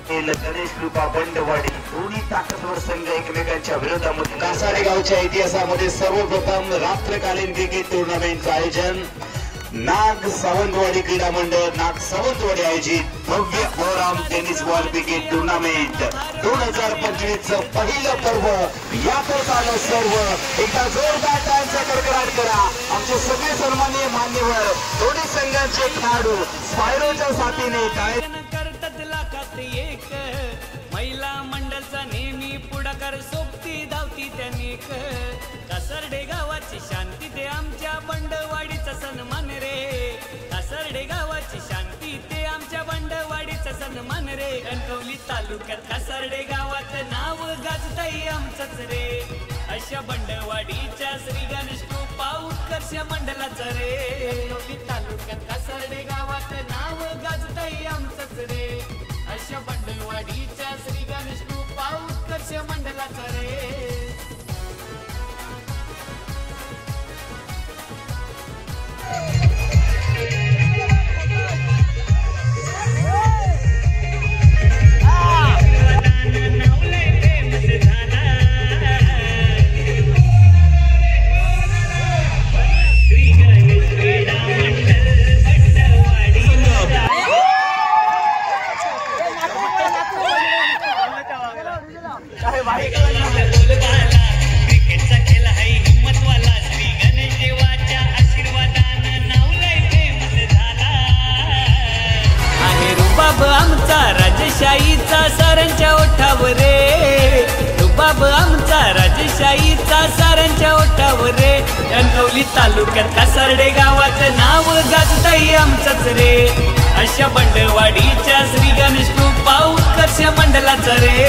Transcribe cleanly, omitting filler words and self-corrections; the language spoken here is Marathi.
गणेश कृपा बंडवाडी दोन्ही ताकदवर संघ एकमेकांच्या विरोधामध्ये कासारे गावच्या इतिहासामध्ये सर्वप्रथम रात्रकालीन क्रिकेट टुर्नामेंटचं आयोजन नाग सावंतवाडी क्रीडा मंडळ नाग सावंतवाडी आयोजित भव्य Oram tennis ball cricket tournament 2025 चं पहिलं पर्व यातच आलं सर्व। एकदा जोरदार टाळ्यांचा कडकडाट करा आमचे सगळे सन्माननीय मान्यवर दोन्ही संघांचे खेळाडू स्पायरोच्या साथीने टाळ्या महिला मंडळचा नेहमी पुढाकार सोबती धावती त्यांनी कासर्डे गावाची शांती ते आमच्या बंडवाडीचा सन्मान रे। कासर्डे गावाची शांती ते आमच्या बंडवाडीचा सन्मान रे। कणकवली तालुक्यात कासर्डे गावात नाव गाजताई आमचंच रे। अशा बंडवाडीच्या श्री गणेश कृपा उत्कर्ष मंडळाचं रे। कणकवली तालुक्यात कासर्डे गावात नाव गाजताई आमचंच रे। अशा बंडवाडीच्या श्री गणेश कृपा उत्कर्ष मंडळाचा रे। आमचा राजशाहीचा सारांच्या ओठावर रे। रुबाब आमचा राजशाहीचा सारांच्या ओठावर रे। कणकवली तालुक्यात कासर्डे गावात नाव गाजताई आमचंच रे। अशा बंडवाडीच्या श्री गणेश कृपा उत्कर्ष मंडळाचं रे।